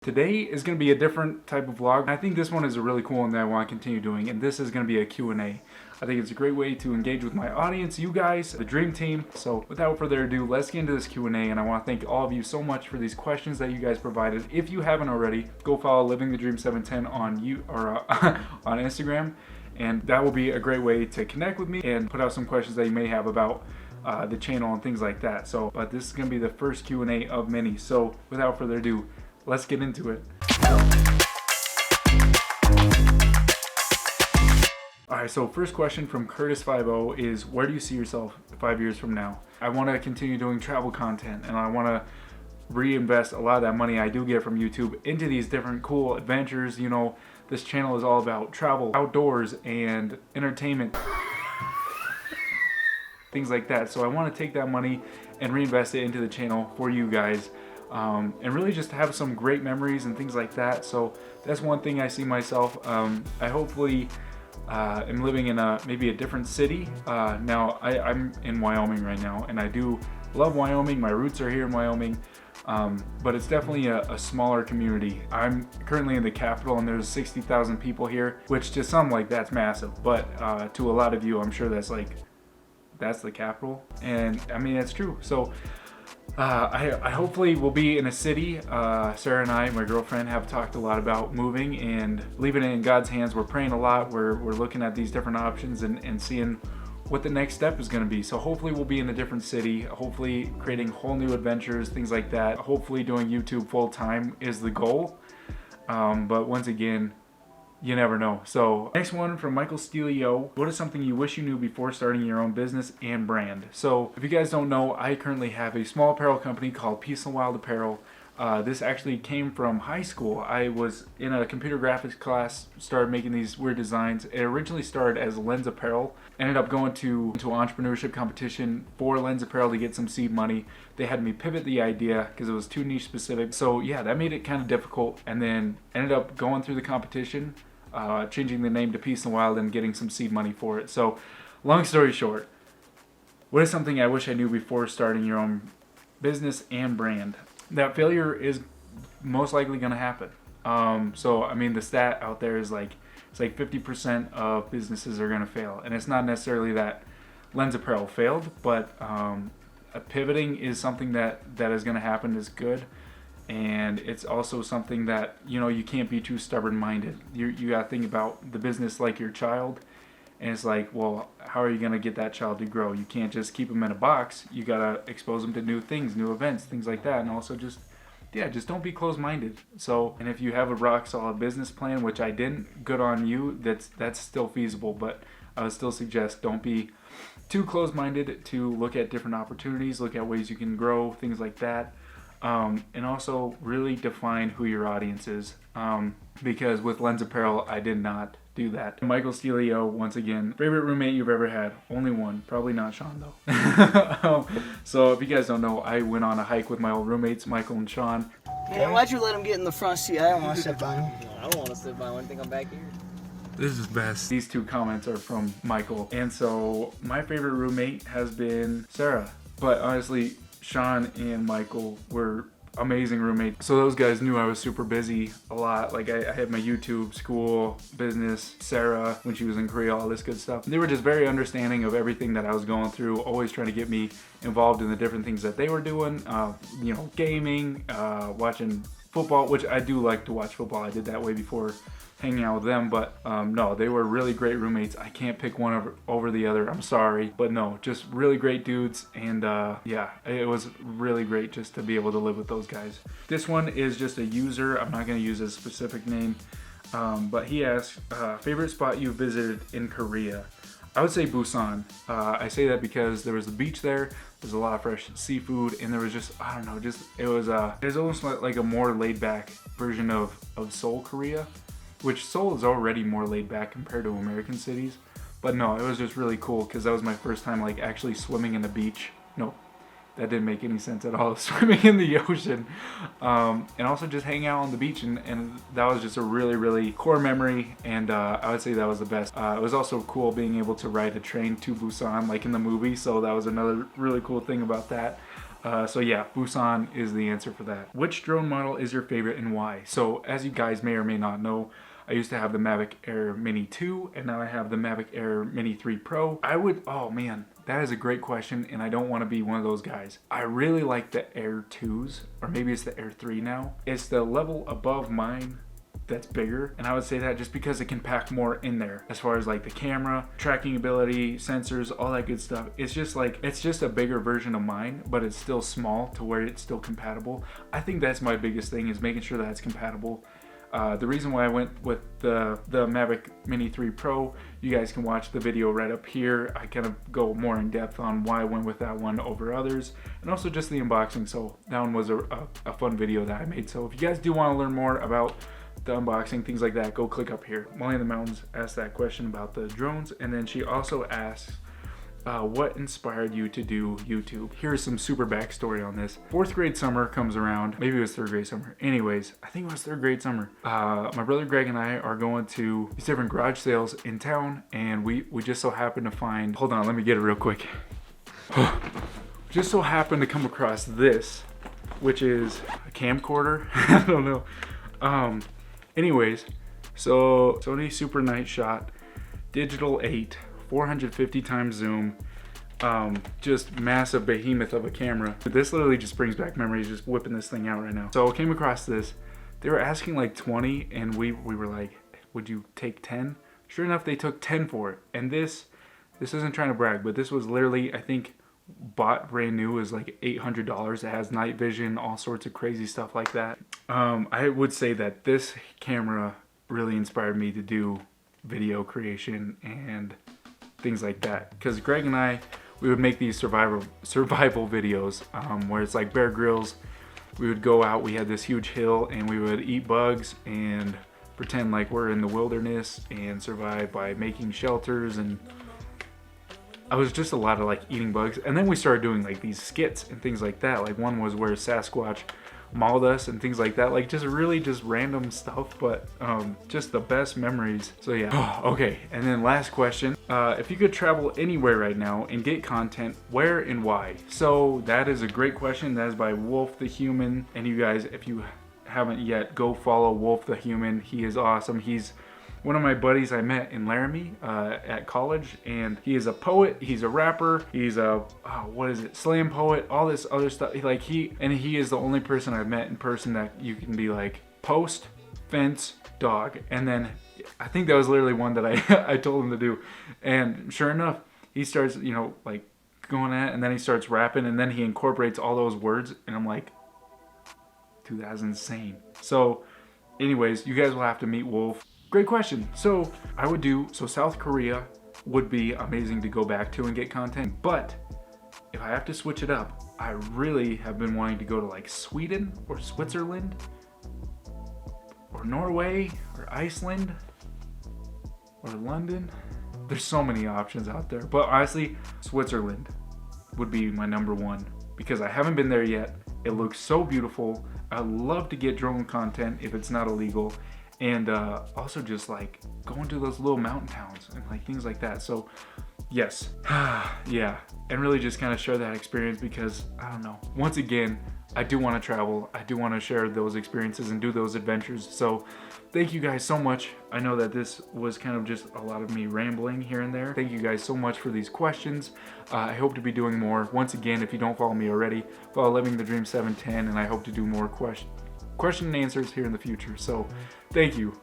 Today is going to be a different type of vlog. I think this one is a really cool one that I want to continue doing, and this is going to be a Q&A. I think it's a great way to engage with my audience, you guys, the dream team. So without further ado, let's get into this Q&A, and I want to thank all of you so much for these questions that you guys provided. If you haven't already, go follow Living the Dream 710 on on Instagram, and that will be a great way to connect with me and put out some questions that you may have about the channel and things like that. But this is going to be the first Q&A of many. So without further ado, let's get into it. Alright, so first question from Curtis50 is, where do you see yourself 5 years from now? I want to continue doing travel content, and I want to reinvest a lot of that money I do get from YouTube into these different cool adventures. You know, this channel is all about travel, outdoors, and entertainment. Things like that. So I want to take that money and reinvest it into the channel for you guys. And really just have some great memories and things like that. So that's one thing I see myself. I hopefully am living in maybe a different city. Now I'm in Wyoming right now, and I do love Wyoming. My roots are here in Wyoming, but it's definitely a smaller community. I'm currently in the capital, and there's 60,000 people here, which to some, like, that's massive, but to a lot of you, I'm sure that's the capital, and I mean, that's true. So I hopefully will be in a city. Sarah and I, my girlfriend, have talked a lot about moving and leaving it in God's hands. We're praying a lot. We're looking at these different options and seeing what the next step is going to be. So hopefully we'll be in a different city, hopefully creating whole new adventures, things like that. Hopefully doing YouTube full time is the goal. But once again, you never know. So next one from Michael Stelio. What is something you wish you knew before starting your own business and brand? So if you guys don't know, I currently have a small apparel company called Peace and Wild Apparel. This actually came from high school. I was in a computer graphics class, started making these weird designs. It originally started as Lens Apparel. Ended up going to an entrepreneurship competition for Lens Apparel to get some seed money. They had me pivot the idea because it was too niche specific. So yeah, that made it kind of difficult, and then ended up going through the competition, changing the name to Peace and Wild and getting some seed money for it. So long story short, what is something I wish I knew before starting your own business and brand? That failure is most likely going to happen. So I mean, the stat out there is it's like 50% of businesses are going to fail, and it's not necessarily that Lens Apparel failed, but pivoting is something that is going to happen, is good. And it's also something that, you know, you can't be too stubborn-minded. You got to think about the business like your child. And it's like, well, how are you going to get that child to grow? You can't just keep them in a box. You got to expose them to new things, new events, things like that. And also just don't be closed-minded. So, and if you have a rock-solid business plan, which I didn't, good on you. That's still feasible. But I would still suggest don't be too closed-minded to look at different opportunities, look at ways you can grow, things like that. And also really define who your audience is, because with Lens Apparel, I did not do that. Michael Stelio, once again, favorite roommate you've ever had? Only one. Probably not Sean, though. So if you guys don't know, I went on a hike with my old roommates, Michael and Sean. Man, why'd you let him get in the front seat? I don't want to sit by him. I don't want to sit by one thing. I'm back here. This is best. These two comments are from Michael. And so my favorite roommate has been Sarah. But honestly, Sean and Michael were amazing roommates. So those guys knew I was super busy a lot. Like I had my YouTube, school, business, Sarah when she was in Korea, all this good stuff. They were just very understanding of everything that I was going through, always trying to get me involved in the different things that they were doing. You know, gaming, watching football, which I do like to watch football. I did that way before hanging out with them, but no, they were really great roommates. I can't pick one over the other, I'm sorry, but no, just really great dudes. And yeah, it was really great just to be able to live with those guys. This one is just a user. I'm not going to use a specific name, but he asked, favorite spot you visited in Korea? I would say Busan. I say that because there was a beach there, there's a lot of fresh seafood, and there was just, I don't know, it was almost like a more laid back version of Seoul, Korea, which Seoul is already more laid back compared to American cities. But no, it was just really cool because that was my first time like actually swimming in the beach. No, that didn't make any sense at all. Swimming in the ocean, and also just hanging out on the beach, and that was just a really, really core memory, and I would say that was the best. It was also cool being able to ride a train to Busan like in the movie, so that was another really cool thing about that. So yeah, Busan is the answer for that. Which drone model is your favorite and why? So as you guys may or may not know, I used to have the Mavic Air Mini 2 and now I have the Mavic Air Mini 3 Pro. Oh man, that is a great question and I don't want to be one of those guys. I really like the Air 2s, or maybe it's the Air 3 now. It's the level above mine that's bigger, and I would say that just because it can pack more in there as far as like the camera, tracking ability, sensors, all that good stuff. It's just a bigger version of mine, but it's still small to where it's still compatible. I think that's my biggest thing, is making sure that it's compatible. The reason why I went with the Mavic Mini 3 Pro, you guys can watch the video right up here. I kind of go more in depth on why I went with that one over others, and also just the unboxing. So that one was a fun video that I made. So if you guys do want to learn more about the unboxing, things like that, go click up here. Molly in the Mountains asked that question about the drones, and then she also asks, what inspired you to do YouTube? Here's some super backstory on this. 4th grade summer comes around. Maybe it was 3rd grade summer. Anyways, I think it was 3rd grade summer. My brother Greg and I are going to these different garage sales in town, and we just so happened to find, hold on, let me get it real quick. Just so happened to come across this, which is a camcorder. I don't know. Anyways, so Sony Super Night Shot, digital 8, 450 times zoom, just massive behemoth of a camera. This literally just brings back memories, just whipping this thing out right now. So I came across this. They were asking like 20, and we were like, would you take 10? Sure enough, they took 10 for it. And this isn't trying to brag, but this was literally, I think, bought brand new, is like $800. It has night vision, all sorts of crazy stuff like that. I would say that this camera really inspired me to do video creation and things like that, because Greg and I, we would make these survival videos where it's like Bear Grylls. We would go out, we had this huge hill, and we would eat bugs and pretend like we're in the wilderness and survive by making shelters. And I was just a lot of like eating bugs. And then we started doing like these skits and things like that. Like one was where Sasquatch mauled us and things like that. Like just random stuff, but just the best memories. So yeah. Okay, and then last question. If you could travel anywhere right now and get content, where and why? So that is a great question. That is by Wolf the Human. And you guys, if you haven't yet, go follow Wolf the Human. He is awesome. He's one of my buddies I met in Laramie at college, and he is a poet, he's a rapper, he's a, slam poet, all this other stuff. He is the only person I've met in person that you can be like, post, fence, dog. And then I think that was literally one that I told him to do. And sure enough, he starts, like going at it, and then he starts rapping, and then he incorporates all those words, and I'm like, dude, that's insane. So anyways, you guys will have to meet Wolf. Great question. So South Korea would be amazing to go back to and get content, but if I have to switch it up, I really have been wanting to go to like Sweden or Switzerland or Norway or Iceland or London. There's so many options out there, but honestly, Switzerland would be my number one because I haven't been there yet. It looks so beautiful. I'd love to get drone content if it's not illegal. And also just like going to those little mountain towns and like things like that. So yes, yeah, and really just kind of share that experience because I don't know. Once again, I do want to travel. I do want to share those experiences and do those adventures. So thank you guys so much. I know that this was kind of just a lot of me rambling here and there. Thank you guys so much for these questions. I hope to be doing more. Once again, if you don't follow me already, follow Living the Dream 710, and I hope to do more question and answers here in the future. So thank you.